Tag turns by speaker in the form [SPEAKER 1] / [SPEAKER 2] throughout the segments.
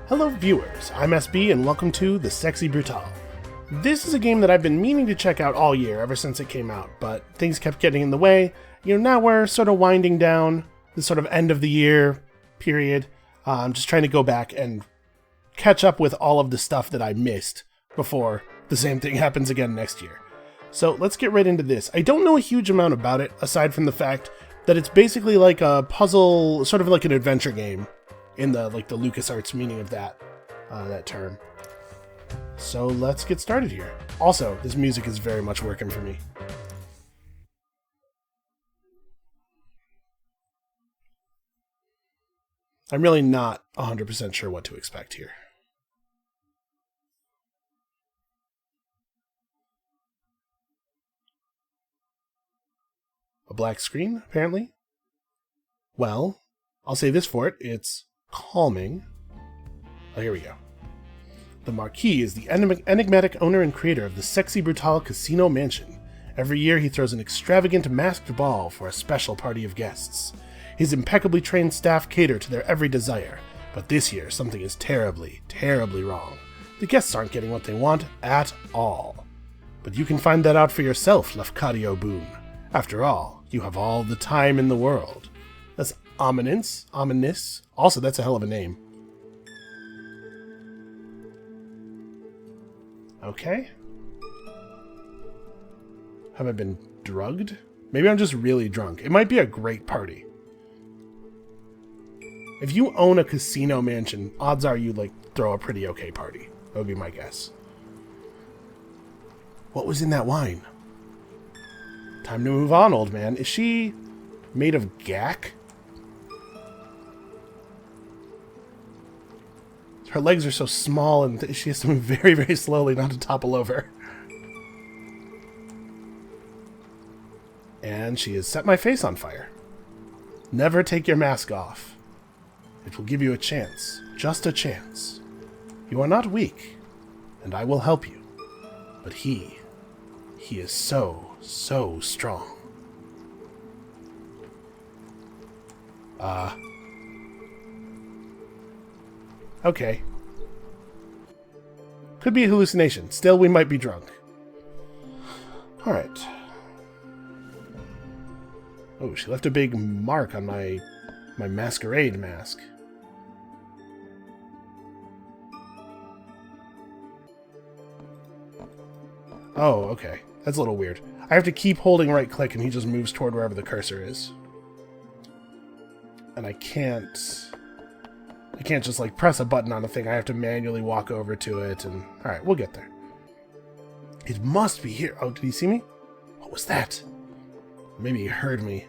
[SPEAKER 1] Hello viewers, I'm SB and welcome to the Sexy Brutale. This is a game that I've been meaning to check out all year ever since it came out, but things kept getting in the way. Now we're sort of winding down the sort of end of the year period. I'm just trying to go back and catch up with all of the stuff that I missed before the same thing happens again next year. So let's get right into this. I don't know a huge amount about it, aside from the fact that it's basically like a puzzle, sort of like an adventure game, in the LucasArts meaning of that term. So let's get started here. Also, this music is very much working for me. I'm really not 100% sure what to expect here. A black screen, apparently. Well, I'll say this for it, it's calming. Oh, here we go. The Marquis is the enigmatic owner and creator of the Sexy Brutale Casino Mansion. Every year he throws an extravagant masked ball for a special party of guests. His impeccably trained staff cater to their every desire, but this year something is terribly, terribly wrong. The guests aren't getting what they want at all. But you can find that out for yourself, Lafcadio Boone. After all, you have all the time in the world. That's ominous. Also, that's a hell of a name. Okay. Have I been drugged? Maybe I'm just really drunk. It might be a great party. If you own a casino mansion, odds are you throw a pretty okay party. That would be my guess. What was in that wine? Time to move on, old man. Is she made of gack? Her legs are so small and she has to move very, very slowly not to topple over. And she has set my face on fire. Never take your mask off. It will give you a chance. Just a chance. You are not weak, and I will help you. But he is so strong. Okay. Could be a hallucination. Still, we might be drunk. Alright. Oh, she left a big mark on my masquerade mask. Oh, okay. That's a little weird. I have to keep holding right click and he just moves toward wherever the cursor is. And I can't just press a button on a thing. I have to manually walk over to it and... Alright, we'll get there. It must be here. Oh, did he see me? What was that? Maybe he heard me.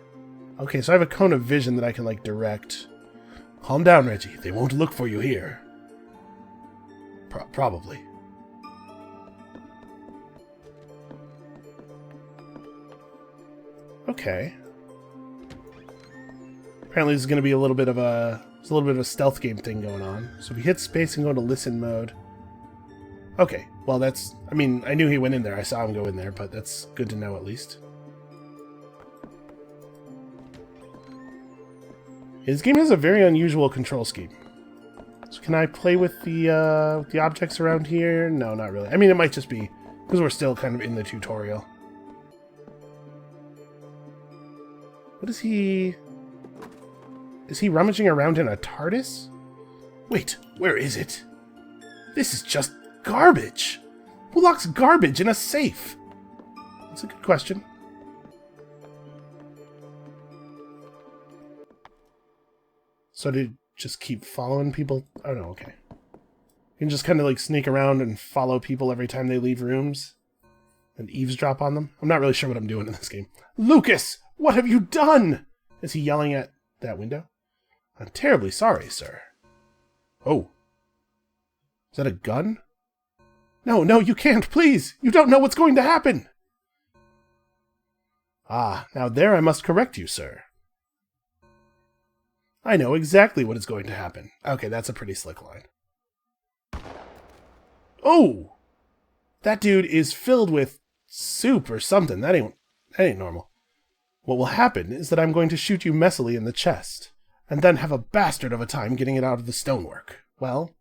[SPEAKER 1] Okay, so I have a cone of vision that I can direct. Calm down, Reggie. They won't look for you here. Probably. Okay. Apparently this is going to be a little bit of a stealth game thing going on. So if we hit space and go to listen mode. Okay, well that's... I mean, I knew he went in there. I saw him go in there, but that's good to know at least. This game has a very unusual control scheme. So can I play with the objects around here? No, not really. I mean, it might just be because we're still kind of in the tutorial. What is he... Is he rummaging around in a TARDIS? Wait, where is it? This is just garbage! Who locks garbage in a safe? That's a good question. So to just keep following people? Oh no, okay. You can just kind of sneak around and follow people every time they leave rooms? And eavesdrop on them? I'm not really sure what I'm doing in this game. Lucas! What have you done? Is he yelling at that window? I'm terribly sorry, sir. Oh. Is that a gun? No, you can't, please! You don't know what's going to happen! Ah, now there I must correct you, sir. I know exactly what is going to happen. Okay, that's a pretty slick line. Oh! That dude is filled with soup or something. That ain't normal. What will happen is that I'm going to shoot you messily in the chest. and then have a bastard of a time getting it out of the stonework. Well,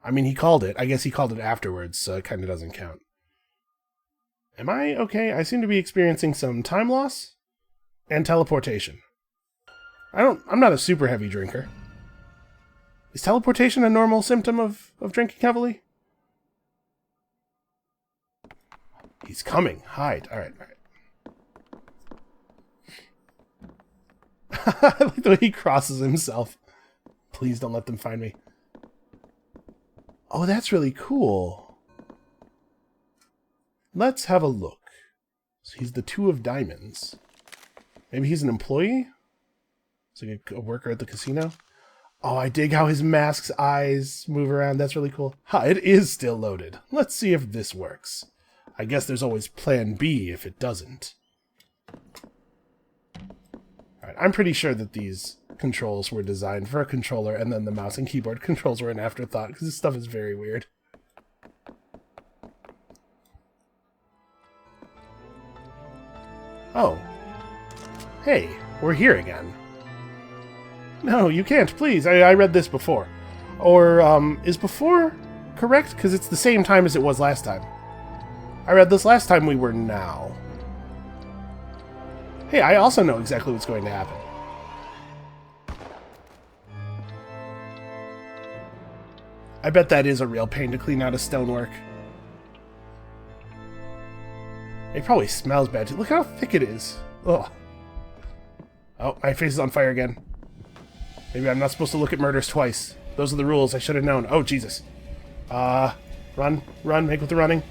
[SPEAKER 1] I mean, he called it. I guess he called it afterwards, so it kind of doesn't count. Am I okay? I seem to be experiencing some time loss and teleportation. I'm not a super heavy drinker. Is teleportation a normal symptom of drinking heavily? He's coming. Hide. Alright, alright. I like the way he crosses himself. Please don't let them find me. Oh, that's really cool. Let's have a look. So he's the 2 of diamonds. Maybe he's an employee? Is he a worker at the casino? Oh, I dig how his mask's eyes move around. That's really cool. Ha, it is still loaded. Let's see if this works. I guess there's always plan B if it doesn't. Alright, I'm pretty sure that these controls were designed for a controller, and then the mouse and keyboard controls were an afterthought, because this stuff is very weird. Oh. Hey, we're here again. No, you can't, please. I read this before. Or, is before correct? Because it's the same time as it was last time. I read this last time we were now. Hey, I also know exactly what's going to happen. I bet that is a real pain to clean out of stonework. It probably smells bad too. Look how thick it is. Ugh. Oh, my face is on fire again. Maybe I'm not supposed to look at murders twice. Those are the rules. I should have known. Oh, Jesus. Run. Run. Make with the running.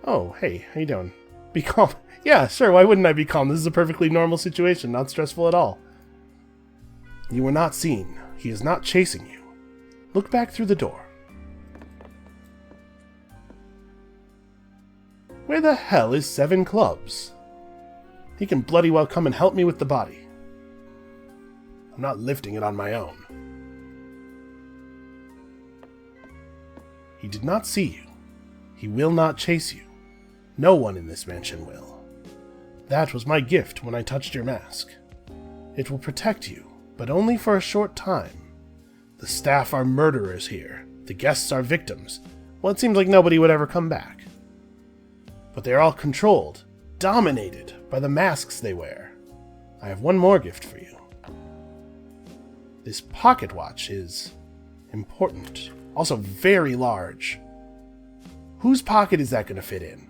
[SPEAKER 1] Oh, hey. How you doing? Be calm. Yeah, sure. Why wouldn't I be calm? This is a perfectly normal situation. Not stressful at all. You were not seen. He is not chasing you. Look back through the door. Where the hell is 7 Clubs? He can bloody well come and help me with the body. I'm not lifting it on my own. He did not see you. He will not chase you. No one in this mansion will. That was my gift when I touched your mask. It will protect you, but only for a short time. The staff are murderers here. The guests are victims. Well, it seems like nobody would ever come back. But they are all controlled, dominated by the masks they wear. I have one more gift for you. This pocket watch is important. Also very large. Whose pocket is that going to fit in?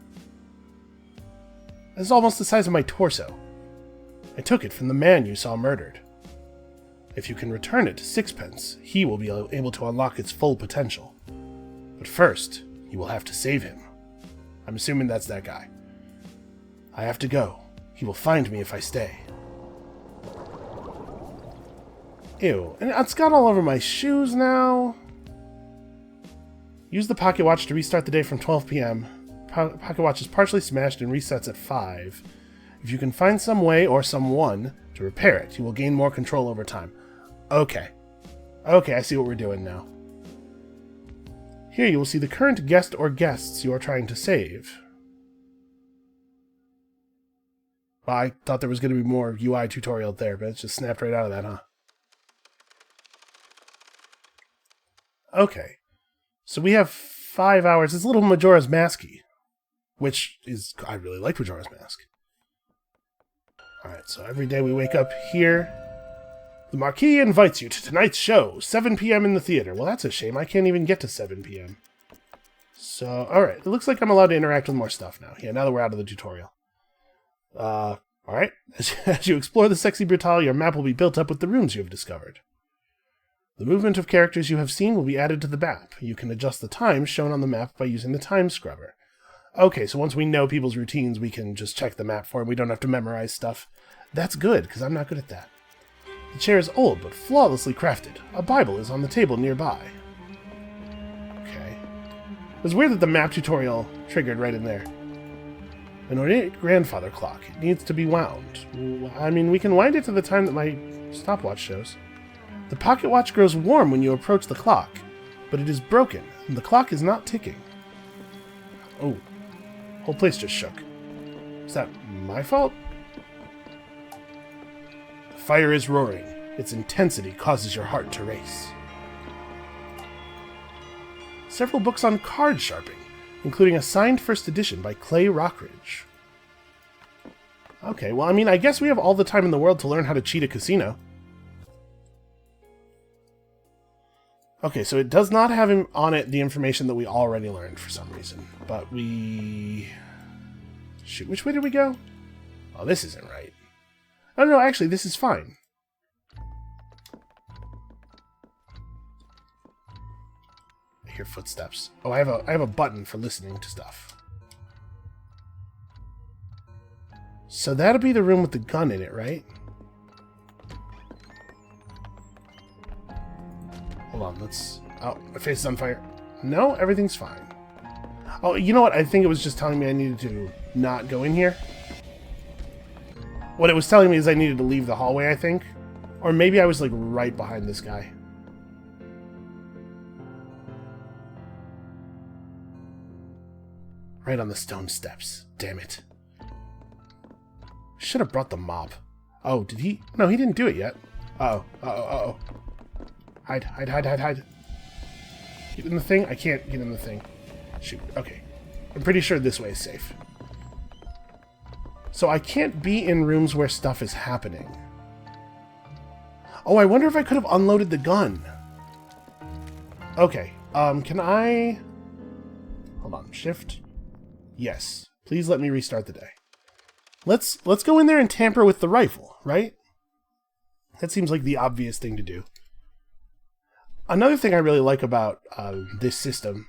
[SPEAKER 1] It's almost the size of my torso. I took it from the man you saw murdered. If you can return it to Sixpence, he will be able to unlock its full potential. But first, you will have to save him. I'm assuming that's that guy. I have to go. He will find me if I stay. Ew, and it's got all over my shoes now. Use the pocket watch to restart the day from 12 p.m. Pocket watch is partially smashed and resets at 5. If you can find some way or someone to repair it, you will gain more control over time. Okay. Okay, I see what we're doing now. Here you will see the current guest or guests you are trying to save. Well, I thought there was going to be more UI tutorial there, but it just snapped right out of that, huh? Okay. So we have 5 hours. It's a little Majora's Mask-y, which is... I really like Majora's Mask. Alright, so every day we wake up here. The Marquis invites you to tonight's show, 7 p.m. in the theater. Well, that's a shame. I can't even get to 7 p.m. So, alright. It looks like I'm allowed to interact with more stuff now. Yeah, now that we're out of the tutorial. Alright. As you explore the Sexy Brutale, your map will be built up with the rooms you have discovered. The movement of characters you have seen will be added to the map. You can adjust the times shown on the map by using the time scrubber. Okay, so once we know people's routines, we can just check the map for them. We don't have to memorize stuff. That's good, because I'm not good at that. The chair is old, but flawlessly crafted. A Bible is on the table nearby. Okay. It was weird that the map tutorial triggered right in there. An ornate grandfather clock. It needs to be wound. I mean, we can wind it to the time that my stopwatch shows. The pocket watch grows warm when you approach the clock, but it is broken, and the clock is not ticking. Oh. Whole place just shook. Is that my fault? The fire is roaring. Its intensity causes your heart to race. Several books on card sharping, including a signed first edition by Clay Rockridge. Okay, well, I mean, I guess we have all the time in the world to learn how to cheat a casino. Okay, so it does not have on it the information that we already learned for some reason. But we... Shoot, which way did we go? Oh, this isn't right. Oh, no, actually, this is fine. I hear footsteps. Oh, I have a button for listening to stuff. So that'll be the room with the gun in it, right? Hold on, let's... Oh, my face is on fire. No, everything's fine. Oh, you know what? I think it was just telling me I needed to not go in here. What it was telling me is I needed to leave the hallway, I think. Or maybe I was, like, right behind this guy. Right on the stone steps. Damn it. Should have brought the mop. Oh, did he? No, he didn't do it yet. Uh-oh. Uh-oh. Uh-oh. Hide, hide, hide, hide, hide. Get in the thing? I can't get in the thing. Shoot. Okay. I'm pretty sure this way is safe. So I can't be in rooms where stuff is happening. Oh, I wonder if I could have unloaded the gun. Okay. Can I... Hold on. Shift. Yes. Please let me restart the day. Let's go in there and tamper with the rifle, right? That seems like the obvious thing to do. Another thing I really like about this system,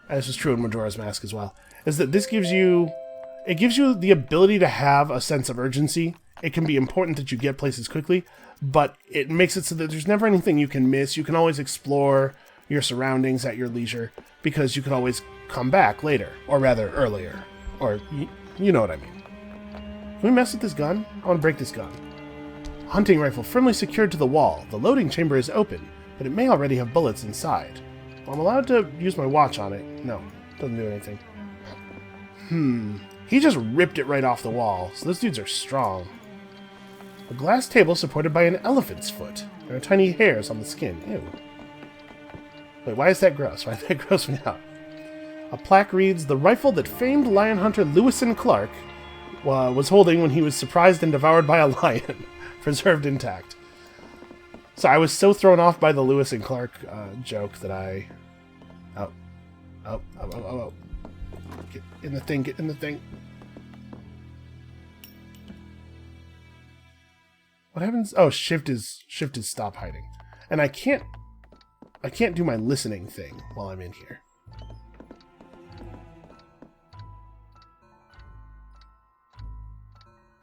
[SPEAKER 1] and this is true in Majora's Mask as well, is that this gives you... It gives you the ability to have a sense of urgency. It can be important that you get places quickly, but it makes it so that there's never anything you can miss. You can always explore your surroundings at your leisure, because you can always come back later, or rather, earlier. Or, you know what I mean. Can we mess with this gun? I want to break this gun. Hunting rifle firmly secured to the wall. The loading chamber is open, but it may already have bullets inside. Well, I'm allowed to use my watch on it. No, doesn't do anything. He just ripped it right off the wall, so those dudes are strong. A glass table supported by an elephant's foot. There are tiny hairs on the skin. Ew. Wait, why is that gross? Why did that gross me out? A plaque reads, "The rifle that famed lion hunter Lewis and Clark was holding when he was surprised and devoured by a lion, preserved intact." So I was so thrown off by the Lewis and Clark joke that I... Oh. Get in the thing, get in the thing. What happens? Oh, shift is stop hiding. And I can't do my listening thing while I'm in here.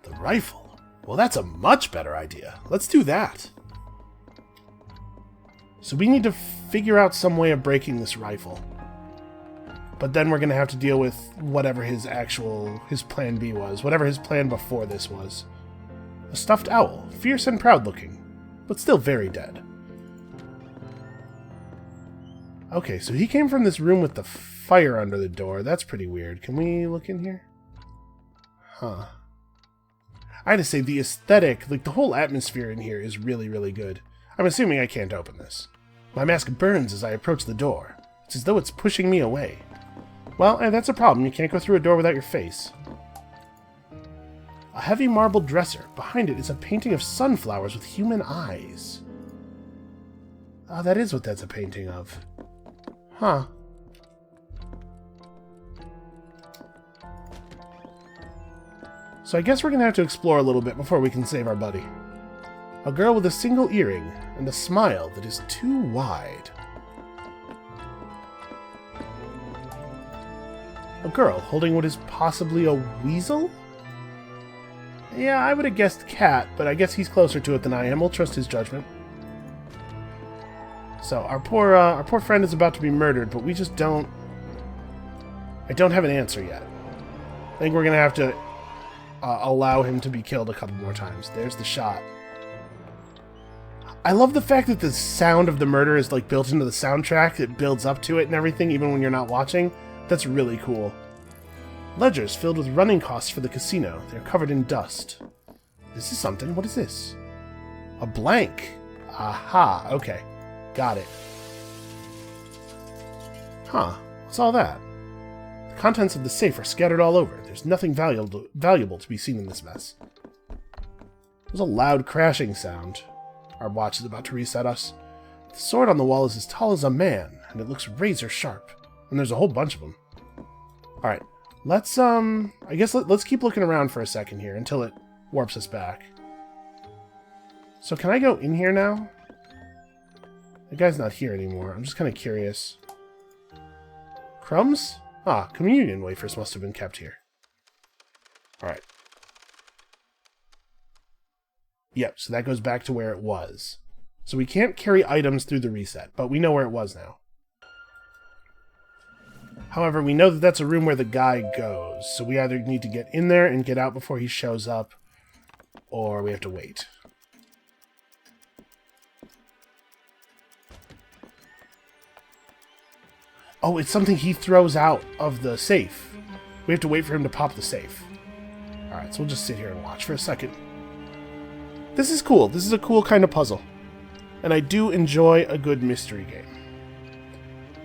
[SPEAKER 1] The rifle. Well, that's a much better idea. Let's do that. So we need to figure out some way of breaking this rifle. But then we're going to have to deal with whatever his plan B was. Whatever his plan before this was. A stuffed owl. Fierce and proud looking. But still very dead. Okay, so he came from this room with the fire under the door. That's pretty weird. Can we look in here? Huh. I had to say, the aesthetic, like the whole atmosphere in here is really, really good. I'm assuming I can't open this. My mask burns as I approach the door. It's as though it's pushing me away. Well, that's a problem. You can't go through a door without your face. A heavy marble dresser. Behind it is a painting of sunflowers with human eyes. Oh, that is what that's a painting of. Huh. So I guess we're going to have to explore a little bit before we can save our buddy. A girl with a single earring and a smile that is too wide. A girl holding what is possibly a weasel? Yeah, I would have guessed cat, but I guess he's closer to it than I am. We'll trust his judgment. So our poor friend is about to be murdered, but we just don't... I don't have an answer yet. I think we're gonna have to allow him to be killed a couple more times. There's the shot. I love the fact that the sound of the murder is like built into the soundtrack. It builds up to it and everything, even when you're not watching. That's really cool. Ledgers filled with running costs for the casino. They're covered in dust. This is something. What is this? A blank. Aha, okay. Got it. Huh, what's all that? The contents of the safe are scattered all over. There's nothing valuable to be seen in this mess. There's a loud crashing sound. Our watch is about to reset us. The sword on the wall is as tall as a man, and it looks razor sharp. And there's a whole bunch of them. Alright, let's, I guess let's keep looking around for a second here until it warps us back. So can I go in here now? The guy's not here anymore. I'm just kind of curious. Crumbs? Ah, communion wafers must have been kept here. Alright. Yep, so that goes back to where it was. So we can't carry items through the reset, but we know where it was now. However, we know that that's a room where the guy goes, so we either need to get in there and get out before he shows up, or we have to wait. Oh, it's something he throws out of the safe. We have to wait for him to pop the safe. Alright, so we'll just sit here and watch for a second. This is cool. This is a cool kind of puzzle. And I do enjoy a good mystery game.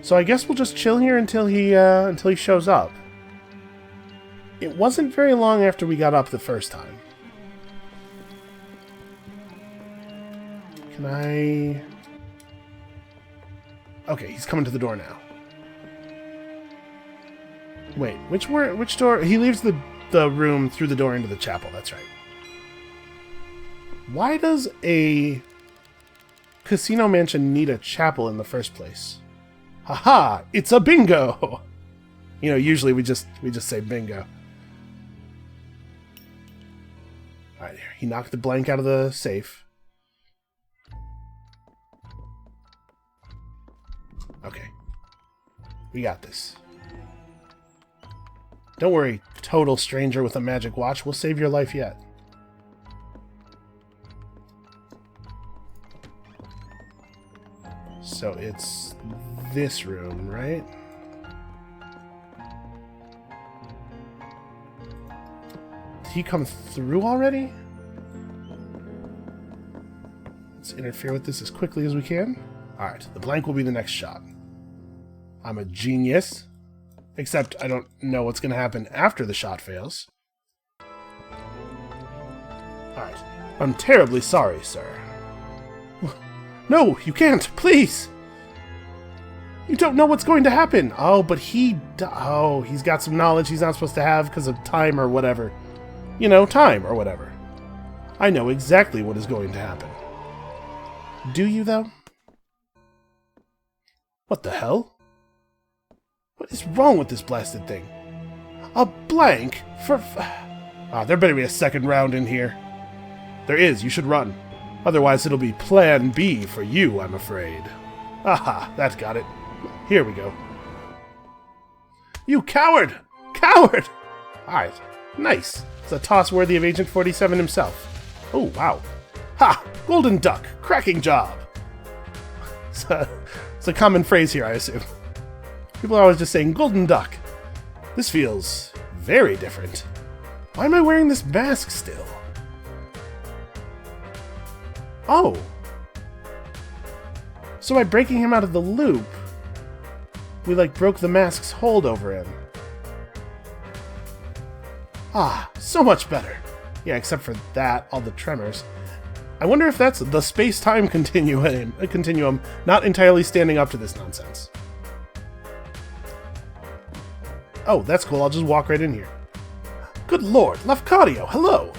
[SPEAKER 1] So I guess we'll just chill here until he shows up. It wasn't very long after we got up the first time. Can I... Okay, he's coming to the door now. Wait, which door? He leaves the room through the door into the chapel, that's right. Why does a casino mansion need a chapel in the first place? Haha, it's a bingo! You know, usually we just say bingo. Alright, he knocked the blank out of the safe. Okay. We got this. Don't worry, total stranger with a magic watch. We'll save your life yet. So it's this room, right? Did he come through already? Let's interfere with this as quickly as we can. Alright, the blank will be the next shot. I'm a genius. Except I don't know what's going to happen after the shot fails. Alright. I'm terribly sorry, sir. No, you can't, please! You don't know what's going to happen! Oh, but he's got some knowledge he's not supposed to have because of time or whatever. You know, time or whatever. I know exactly what is going to happen. Do you, though? What the hell? What is wrong with this blasted thing? A blank? There better be a second round in here. There is, you should run. Otherwise it'll be Plan B for you, I'm afraid. Aha, that got it. Here we go. You coward! Coward! Alright, nice. It's a toss worthy of Agent 47 himself. Oh, wow. Ha! Golden duck! Cracking job! It's a common phrase here, I assume. People are always just saying, golden duck. This feels very different. Why am I wearing this mask still? Oh. So by breaking him out of the loop, we, broke the mask's hold over him. Ah, so much better. Yeah, except for that, all the tremors. I wonder if that's the space-time continuum not entirely standing up to this nonsense. Oh, that's cool. I'll just walk right in here. Good lord, Lafcadio, hello!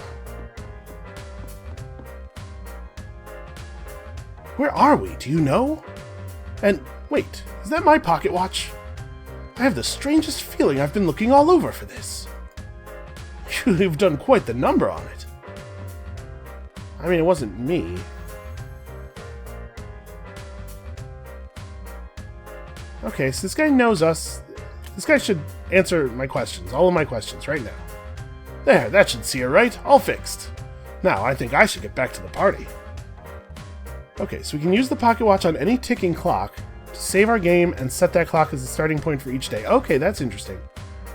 [SPEAKER 1] Where are we? Do you know? And, wait, is that my pocket watch? I have the strangest feeling I've been looking all over for this. You've done quite the number on it. I mean, it wasn't me. Okay, so this guy knows us. This guy should answer my questions, all of my questions, right now. There, that should see her right. All fixed. Now, I think I should get back to the party. Okay, so we can use the pocket watch on any ticking clock to save our game and set that clock as the starting point for each day. Okay, that's interesting.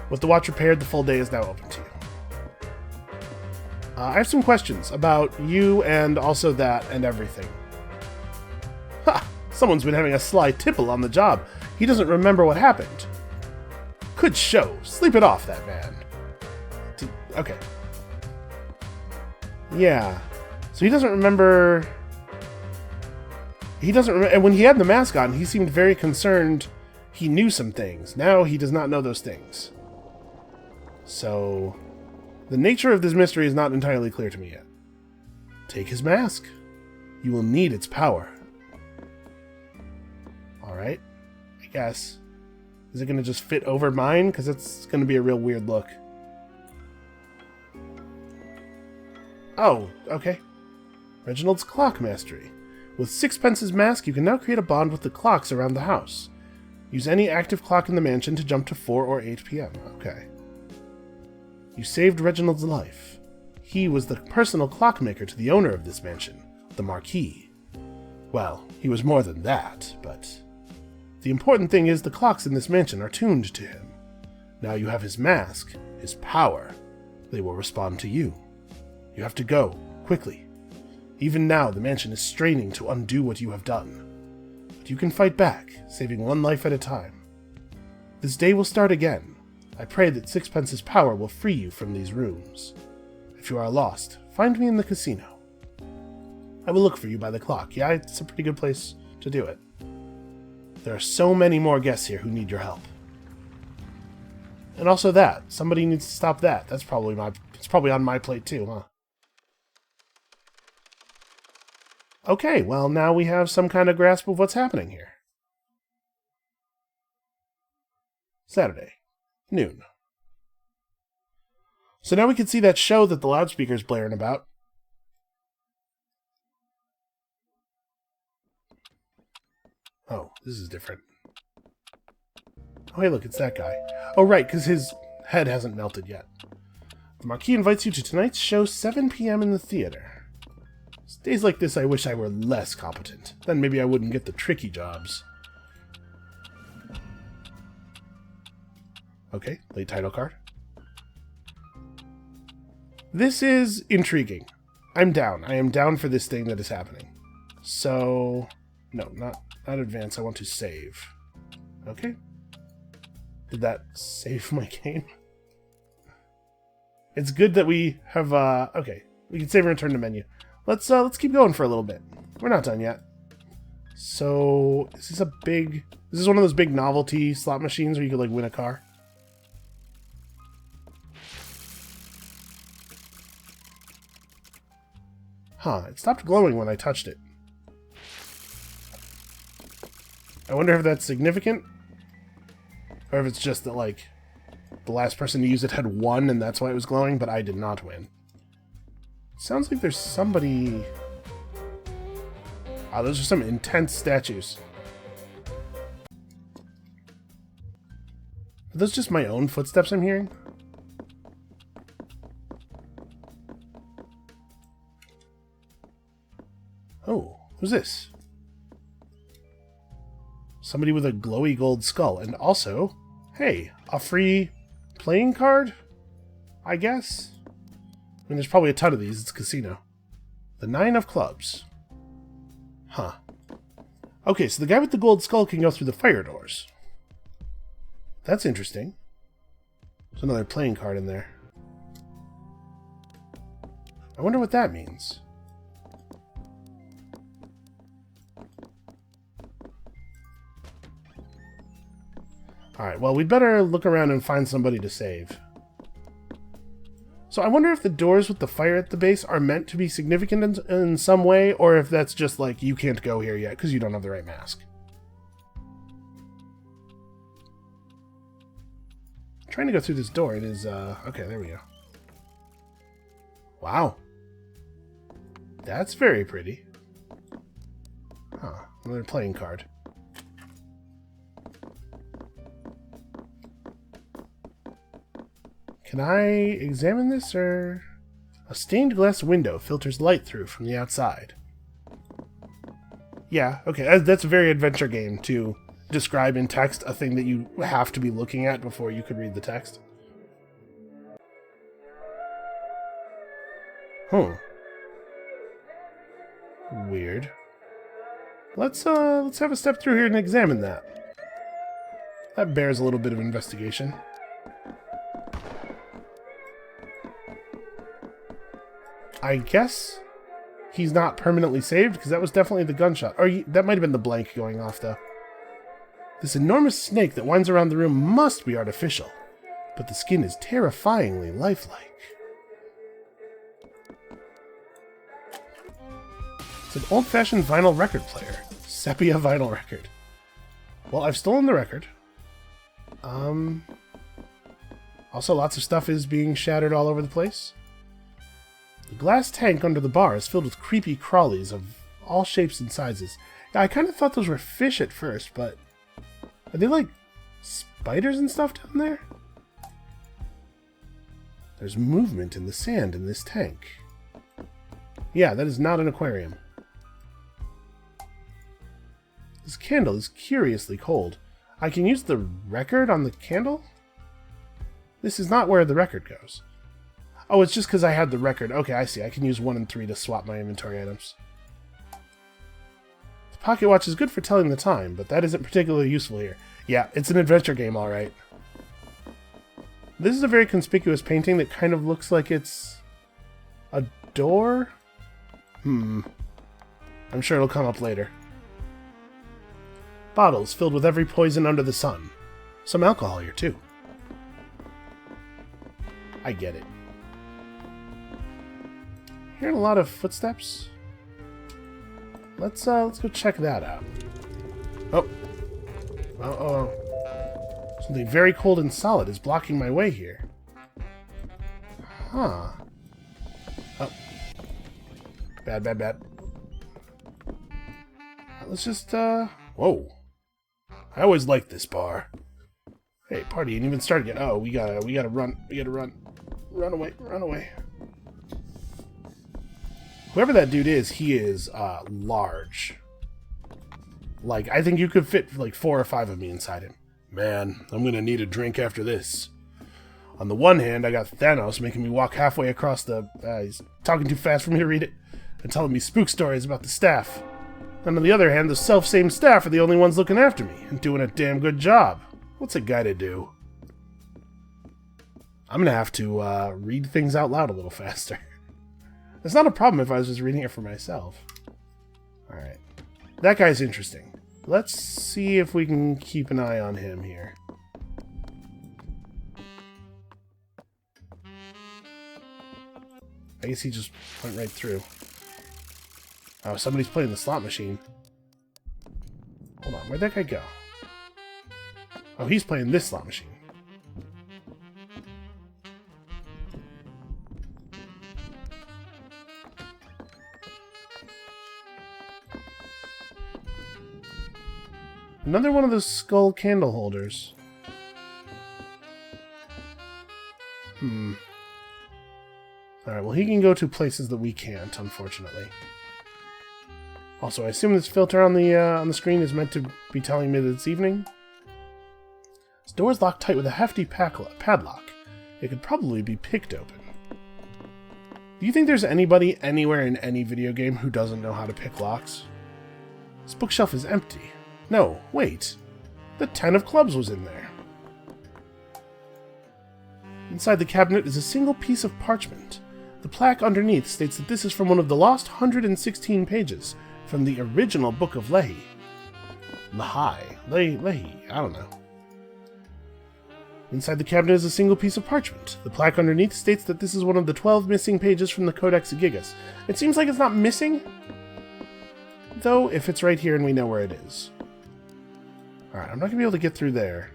[SPEAKER 1] With the watch repaired, the full day is now open to you. I have some questions about you and also that and everything. Ha! Someone's been having a sly tipple on the job. He doesn't remember what happened. Good show. Sleep it off, that man. Okay. Yeah. So he doesn't remember... And when he had the mask on, he seemed very concerned he knew some things. Now he does not know those things. So... the nature of this mystery is not entirely clear to me yet. Take his mask. You will need its power. Alright. I guess. Is it going to just fit over mine? Because it's going to be a real weird look. Oh, okay. Reginald's Clock Mastery. With Sixpence's mask, you can now create a bond with the clocks around the house. Use any active clock in the mansion to jump to 4 or 8 p.m. Okay. You saved Reginald's life. He was the personal clockmaker to the owner of this mansion, the Marquis. Well, he was more than that, but... the important thing is the clocks in this mansion are tuned to him. Now you have his mask, his power. They will respond to you. You have to go, quickly. Even now, the mansion is straining to undo what you have done. But you can fight back, saving one life at a time. This day will start again. I pray that Sixpence's power will free you from these rooms. If you are lost, find me in the casino. I will look for you by the clock. Yeah, it's a pretty good place to do it. There are so many more guests here who need your help. And also that. Somebody needs to stop that. It's probably on my plate too, huh? Okay, well, now we have some kind of grasp of what's happening here. Saturday, noon. So now we can see that show that the loudspeaker's blaring about. Oh, this is different. Oh, hey, look, it's that guy. Oh, right, because his head hasn't melted yet. The Marquis invites you to tonight's show, 7 p.m. in the theater. Days like this, I wish I were less competent. Then maybe I wouldn't get the tricky jobs. Okay, late title card. This is intriguing. I'm down. I am down for this thing that is happening. So... no, not advance. I want to save. Okay. Did that save my game? It's good that we have, okay. We can save and return to menu. Let's keep going for a little bit. We're not done yet. So, is this one of those big novelty slot machines where you could, like, win a car? Huh, it stopped glowing when I touched it. I wonder if that's significant? Or if it's just that, like, the last person to use it had won and that's why it was glowing, but I did not win. Sounds like there's somebody... oh, those are some intense statues. Are those just my own footsteps I'm hearing? Oh, who's this? Somebody with a glowy gold skull. And also, hey, a free playing card? I guess? I mean, there's probably a ton of these. It's a casino. The 9 of clubs. Huh. Okay, so the guy with the gold skull can go through the fire doors. That's interesting. There's another playing card in there. I wonder what that means. Alright, well, we'd better look around and find somebody to save. So I wonder if the doors with the fire at the base are meant to be significant in some way, or if that's just like, you can't go here yet because you don't have the right mask. I'm trying to go through this door. It is, okay, there we go. Wow. That's very pretty. Huh, another playing card. Can I examine this, or... a stained glass window filters light through from the outside. Yeah, okay, that's a very adventure game to describe in text a thing that you have to be looking at before you could read the text. Huh. Weird. Let's have a step through here and examine that. That bears a little bit of investigation. I guess he's not permanently saved, because that was definitely the gunshot. Or that might have been the blank going off, though. This enormous snake that winds around the room must be artificial, but the skin is terrifyingly lifelike. It's an old-fashioned vinyl record player. Sepia vinyl record. Well, I've stolen the record. Also, lots of stuff is being shattered all over the place. The glass tank under the bar is filled with creepy crawlies of all shapes and sizes. Yeah, I kind of thought those were fish at first, but are they like spiders and stuff down there? There's movement in the sand in this tank. Yeah, that is not an aquarium. This candle is curiously cold. I can use the record on the candle? This is not where the record goes. Oh, it's just because I had the record. Okay, I see. I can use 1 and 3 to swap my inventory items. The pocket watch is good for telling the time, but that isn't particularly useful here. Yeah, it's an adventure game, all right. This is a very conspicuous painting that kind of looks like it's a door? I'm sure it'll come up later. Bottles filled with every poison under the sun. Some alcohol here, too. I get it. Hearing a lot of footsteps. Let's go check that out. Oh. Uh-oh. Something very cold and solid is blocking my way here. Huh. Oh. Bad. Let's just, whoa. I always liked this bar. Hey, party ain't even started yet. Oh, we gotta run. We gotta run. Run away. Whoever that dude is, he is, large. Like, I think you could fit, like, 4 or 5 of me inside him. Man, I'm gonna need a drink after this. On the one hand, I got Thanos making me walk halfway across the... he's talking too fast for me to read it, and telling me spook stories about the staff. And on the other hand, the self-same staff are the only ones looking after me, and doing a damn good job. What's a guy to do? I'm gonna have to, read things out loud a little faster. It's not a problem if I was just reading it for myself. Alright. That guy's interesting. Let's see if we can keep an eye on him here. I guess he just went right through. Oh, somebody's playing the slot machine. Hold on, where'd that guy go? Oh, he's playing this slot machine. Another one of those skull candle holders. Alright, well he can go to places that we can't, unfortunately. Also, I assume this filter on the screen is meant to be telling me that it's evening. This door is locked tight with a hefty padlock. It could probably be picked open. Do you think there's anybody anywhere in any video game who doesn't know how to pick locks? This bookshelf is empty. No, wait. The 10 of clubs was in there. Inside the cabinet is a single piece of parchment. The plaque underneath states that this is from one of the lost 116 pages from the original Book of Lehi. Lehi, I don't know. Inside the cabinet is a single piece of parchment. The plaque underneath states that this is one of the 12 missing pages from the Codex Gigas. It seems like it's not missing, though, if it's right here and we know where it is. Alright, I'm not going to be able to get through there.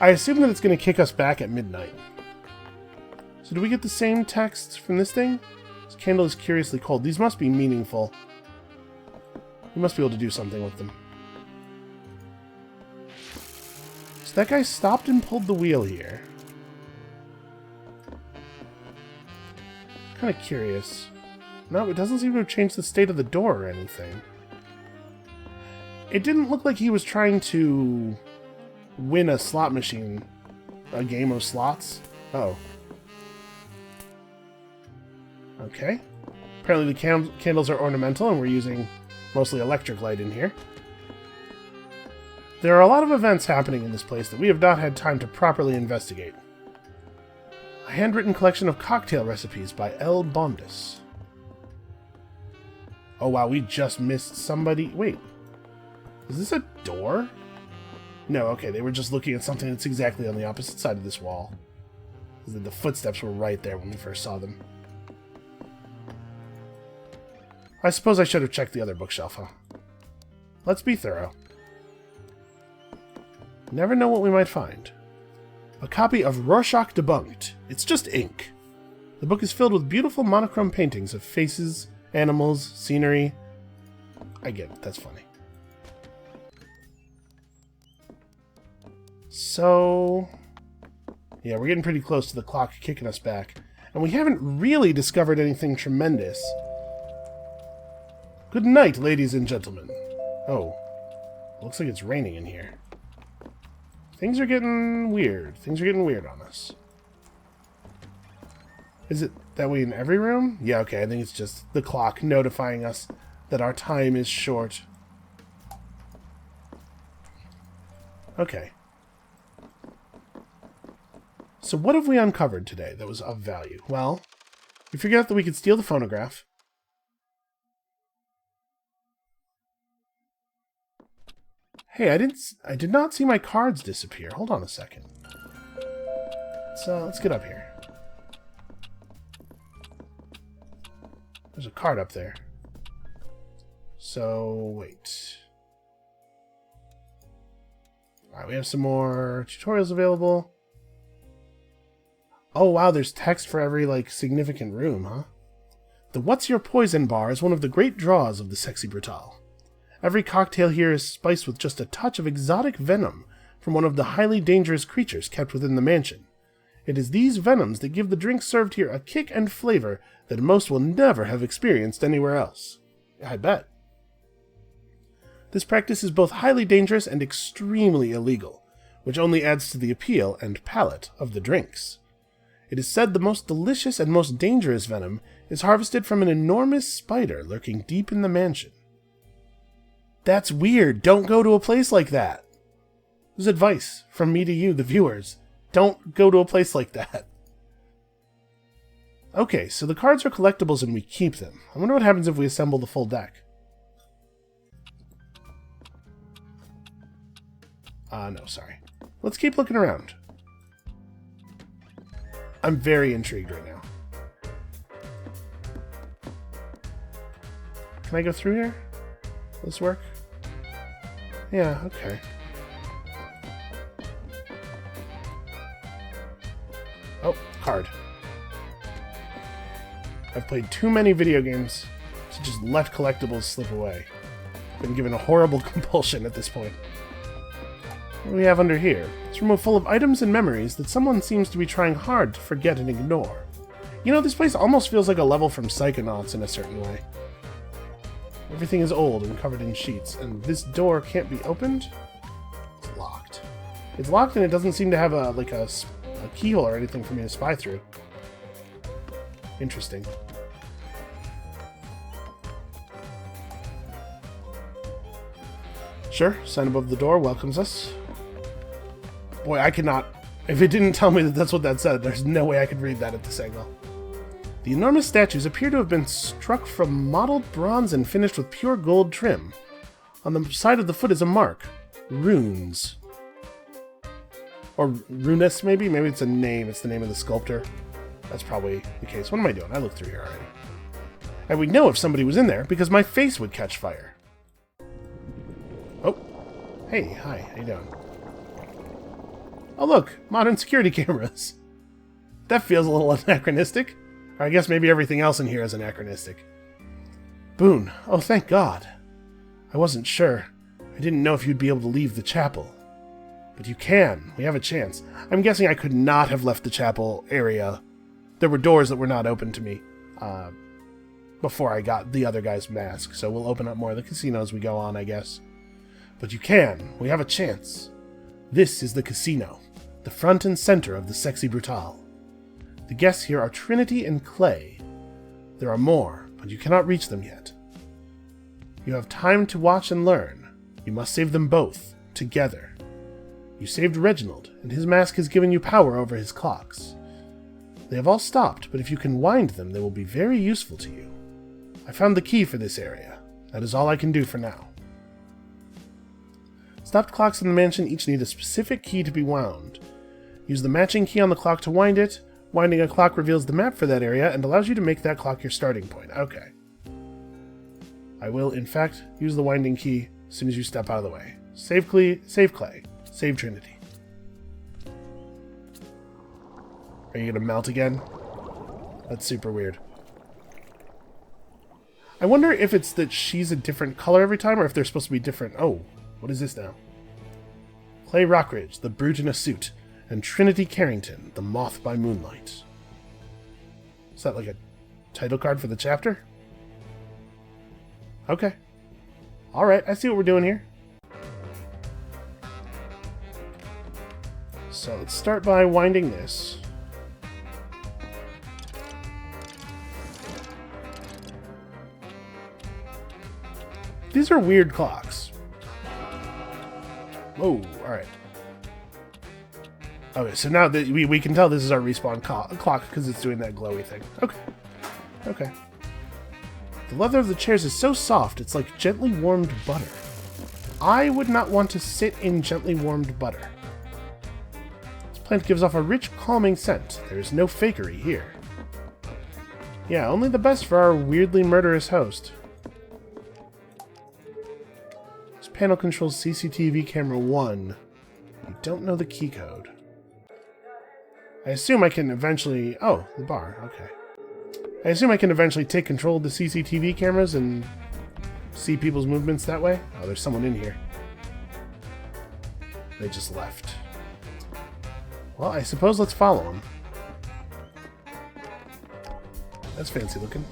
[SPEAKER 1] I assume that it's going to kick us back at midnight. So do we get the same text from this thing? This candle is curiously cold. These must be meaningful. We must be able to do something with them. So that guy stopped and pulled the wheel here. Kind of curious. No, it doesn't seem to have changed the state of the door or anything. It didn't look like he was trying to win a slot machine. A game of slots. Oh. Okay. Apparently the candles are ornamental, and we're using mostly electric light in here. There are a lot of events happening in this place that we have not had time to properly investigate. A handwritten collection of cocktail recipes by L. Bondis. Oh wow, we just missed somebody. Wait. Is this a door? No, okay, they were just looking at something that's exactly on the opposite side of this wall. The footsteps were right there when we first saw them. I suppose I should have checked the other bookshelf, huh? Let's be thorough. Never know what we might find. A copy of Rorschach Debunked. It's just ink. The book is filled with beautiful monochrome paintings of faces, animals, scenery. I get it, that's funny. So... yeah, we're getting pretty close to the clock kicking us back. And we haven't really discovered anything tremendous. Good night, ladies and gentlemen. Oh. Looks like it's raining in here. Things are getting weird. Things are getting weird on us. Is it that way in every room? Yeah, okay, I think it's just the clock notifying us that our time is short. Okay. So what have we uncovered today that was of value? Well, we figured out that we could steal the phonograph. Hey, I did not see my cards disappear. Hold on a second. Let's get up here. There's a card up there. So, wait. Alright, we have some more tutorials available. Oh wow, there's text for every, like, significant room, huh? The What's Your Poison bar is one of the great draws of the Sexy Brutale. Every cocktail here is spiced with just a touch of exotic venom from one of the highly dangerous creatures kept within the mansion. It is these venoms that give the drinks served here a kick and flavor that most will never have experienced anywhere else. I bet. This practice is both highly dangerous and extremely illegal, which only adds to the appeal and palate of the drinks. It is said the most delicious and most dangerous venom is harvested from an enormous spider lurking deep in the mansion. That's weird. Don't go to a place like that. This is advice from me to you, the viewers. Don't go to a place like that. Okay, so the cards are collectibles and we keep them. I wonder what happens if we assemble the full deck. No, sorry. Let's keep looking around. I'm very intrigued right now. Can I go through here? Will this work? Yeah, okay. Oh, card. I've played too many video games to just let collectibles slip away. Been given a horrible compulsion at this point. What do we have under here? It's a room full of items and memories that someone seems to be trying hard to forget and ignore. You know, this place almost feels like a level from Psychonauts in a certain way. Everything is old and covered in sheets, and this door can't be opened? It's locked. It's locked and it doesn't seem to have a keyhole or anything for me to spy through. Interesting. Sure, sign above the door welcomes us. Boy, I cannot... If it didn't tell me that that's what that said, there's no way I could read that at this angle. The enormous statues appear to have been struck from modeled bronze and finished with pure gold trim. On the side of the foot is a mark. Runes. Or Runes, maybe? Maybe it's a name. It's the name of the sculptor. That's probably the case. What am I doing? I looked through here already. And we'd know if somebody was in there, because my face would catch fire. Oh. Hey, hi. How you doing? Oh, look. Modern security cameras. That feels a little anachronistic. Or I guess maybe everything else in here is anachronistic. Boone. Oh, thank God. I wasn't sure. I didn't know if you'd be able to leave the chapel. But you can. We have a chance. I'm guessing I could not have left the chapel area. There were doors that were not open to me before I got the other guy's mask, so we'll open up more of the casino as we go on, I guess. But you can. We have a chance. This is the casino, the front and center of the Sexy Brutale. The guests here are Trinity and Clay. There are more, but you cannot reach them yet. You have time to watch and learn. You must save them both, together. You saved Reginald, and his mask has given you power over his clocks. They have all stopped, but if you can wind them, they will be very useful to you. I found the key for this area. That is all I can do for now. Stopped clocks in the mansion each need a specific key to be wound. Use the matching key on the clock to wind it. Winding a clock reveals the map for that area and allows you to make that clock your starting point. Okay. I will, in fact, use the winding key as soon as you step out of the way. Save Clay, save Trinity. Are you gonna melt again? That's super weird. I wonder if it's that she's a different color every time, or if they're supposed to be different. Oh, what is this now? Clay Rockridge, the brute in a suit, and Trinity Carrington, the moth by moonlight. Is that like a title card for the chapter? Okay. Alright, I see what we're doing here. So let's start by winding this. These are weird clocks. Whoa, alright. Okay, so now that we can tell this is our respawn clock because it's doing that glowy thing. Okay. Okay. The leather of the chairs is so soft, it's like gently warmed butter. I would not want to sit in gently warmed butter. This plant gives off a rich, calming scent. There is no fakery here. Yeah, only the best for our weirdly murderous host. This panel controls CCTV camera 1. I don't know the key code. I assume I can eventually... Oh, the bar. Okay. I assume I can eventually take control of the CCTV cameras and see people's movements that way. Oh, there's someone in here. They just left. Well, I suppose let's follow them. That's fancy looking.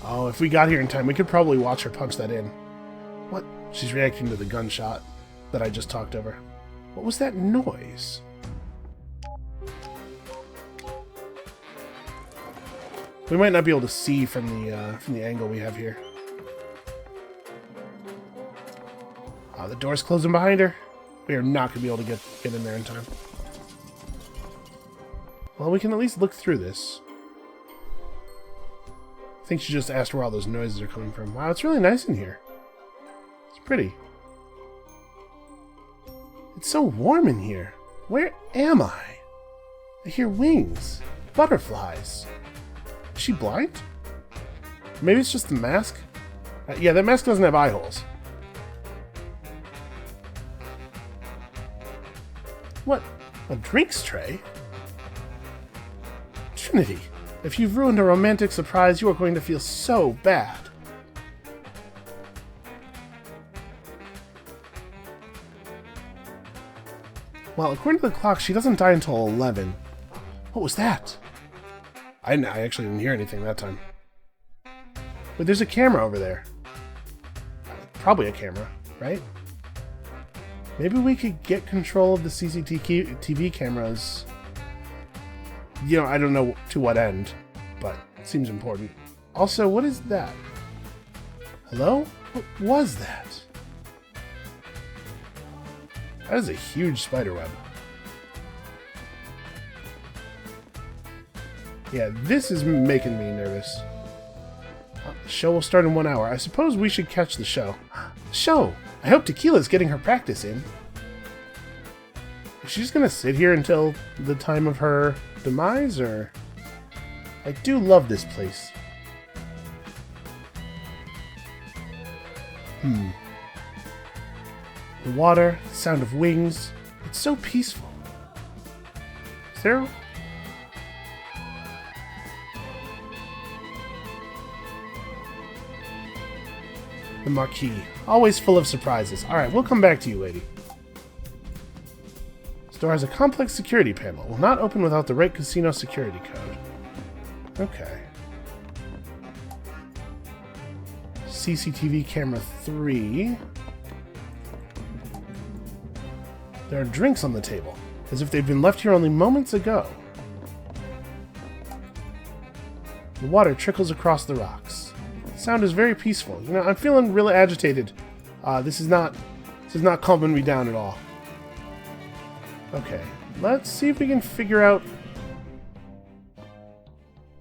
[SPEAKER 1] Oh, if we got here in time, we could probably watch her punch that in. What? She's reacting to the gunshot that I just talked over. What was that noise? We might not be able to see from the angle we have here. Oh, the door's closing behind her. We are not going to be able to get in there in time. Well, we can at least look through this. I think she just asked where all those noises are coming from. Wow, it's really nice in here. It's pretty. It's so warm in here. Where am I? I hear wings. Butterflies. Is she blind? Maybe it's just the mask? Yeah, that mask doesn't have eye holes. What? A drinks tray? Trinity, if you've ruined a romantic surprise, you are going to feel so bad. Well, according to the clock, she doesn't die until 11. What was that? I actually didn't hear anything that time. But there's a camera over there. Probably a camera, right? Maybe we could get control of the CCTV cameras. You know, I don't know to what end, but it seems important. Also, what is that? Hello? What was that? That is a huge spiderweb. Yeah, this is making me nervous. The show will start in 1 hour. I suppose we should catch the show. The show! I hope Tequila's getting her practice in. Is she just gonna sit here until the time of her demise, or... I do love this place. The water, the sound of wings. It's so peaceful. Is there... The marquee. Always full of surprises. Alright, we'll come back to you, lady. This door has a complex security panel. Will not open without the right casino security code. Okay. CCTV camera 3. There are drinks on the table, as if they've been left here only moments ago. The water trickles across the rocks. The sound is very peaceful. You know, I'm feeling really agitated. This is not calming me down at all. Okay, let's see if we can figure out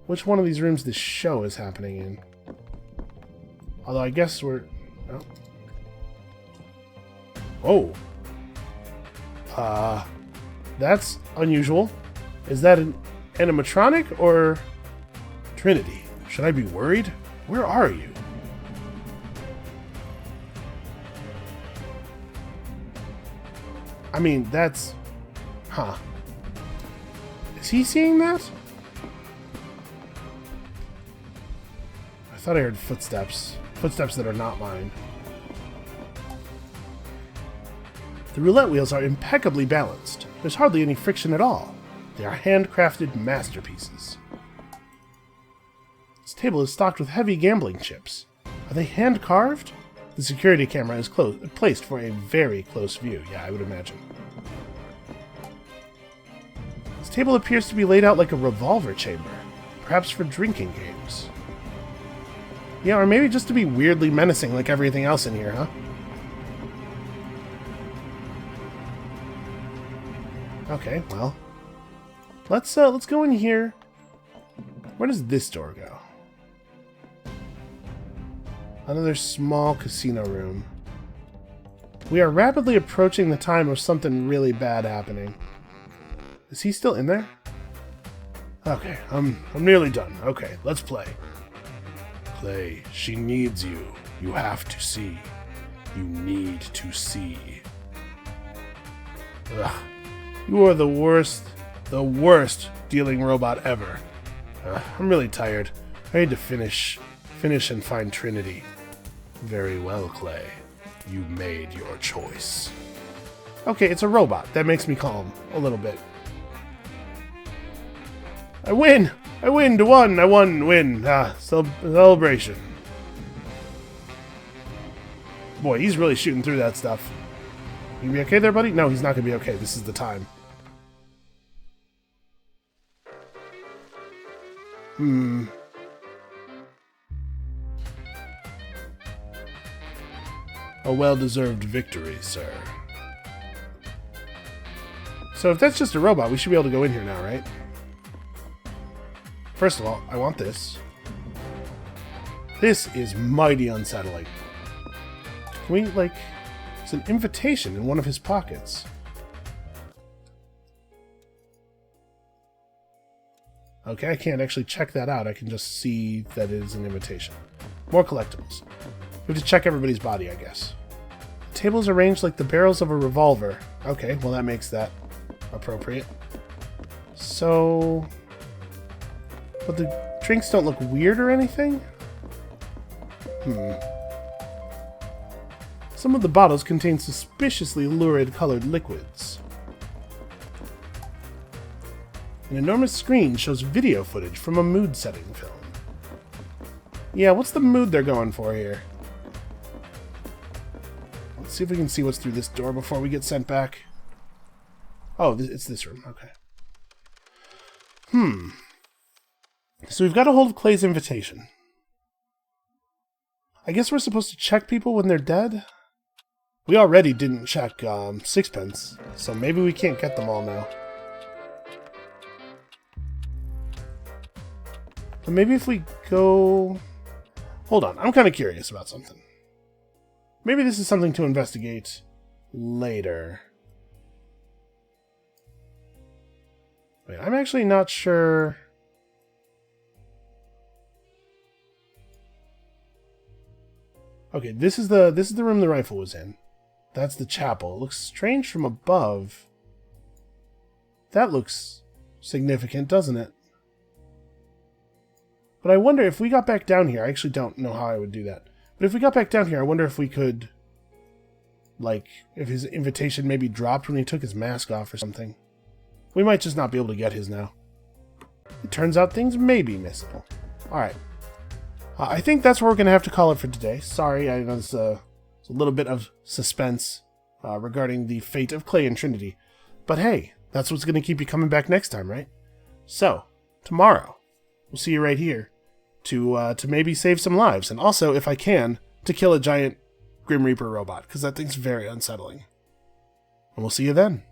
[SPEAKER 1] which one of these rooms this show is happening in. Although I guess we're... Oh. That's unusual. Is that an animatronic or Trinity? Should I be worried? Where are you? I mean, that's... Huh. Is he seeing that? I thought I heard footsteps. Footsteps that are not mine. The roulette wheels are impeccably balanced. There's hardly any friction at all. They are handcrafted masterpieces. This table is stocked with heavy gambling chips. Are they hand-carved? The security camera is placed for a very close view. Yeah, I would imagine. This table appears to be laid out like a revolver chamber, perhaps for drinking games. Yeah, or maybe just to be weirdly menacing like everything else in here, huh? Okay, well, let's go in here. Where does this door go? Another small casino room. We are rapidly approaching the time of something really bad happening. Is he still in there? Okay, I'm nearly done. Okay, let's play. Clay, she needs you. You have to see. You need to see. Ugh. You are the worst dealing robot ever. I'm really tired. I need to finish and find Trinity. Very well, Clay. You made your choice. Okay, it's a robot. That makes me calm a little bit. I win! I win! I win! Celebration. Boy, he's really shooting through that stuff. You gonna be okay there, buddy? No, he's not gonna be okay. This is the time. A well-deserved victory, sir. So if that's just a robot, we should be able to go in here now, right? First of all, I want this. This is mighty unsettling. Can we, like... It's an invitation in one of his pockets. Okay, I can't actually check that out. I can just see that it is an invitation. More collectibles. We have to check everybody's body, I guess. The table is arranged like the barrels of a revolver. Okay, well that makes that appropriate. So... But the drinks don't look weird or anything? Some of the bottles contain suspiciously lurid colored liquids. An enormous screen shows video footage from a mood-setting film. Yeah, what's the mood they're going for here? Let's see if we can see what's through this door before we get sent back. Oh, it's this room. Okay. So we've got a hold of Clay's invitation. I guess we're supposed to check people when they're dead? We already didn't check Sixpence, so maybe we can't get them all now. But maybe if we go... Hold on, I'm kind of curious about something. Maybe this is something to investigate later. Wait, I'm actually not sure... Okay, this is the room the rifle was in. That's the chapel. It looks strange from above. That looks significant, doesn't it? But I wonder if we got back down here. I actually don't know how I would do that. But if we got back down here, I wonder if we could... Like, if his invitation maybe dropped when he took his mask off or something. We might just not be able to get his now. It turns out things may be missable. Alright. I think that's where we're going to have to call it for today. Sorry, I know it's a little bit of suspense regarding the fate of Clay and Trinity. But hey, that's what's going to keep you coming back next time, right? So, tomorrow, we'll see you right here to maybe save some lives, and also, if I can, to kill a giant Grim Reaper robot, because that thing's very unsettling. And we'll see you then.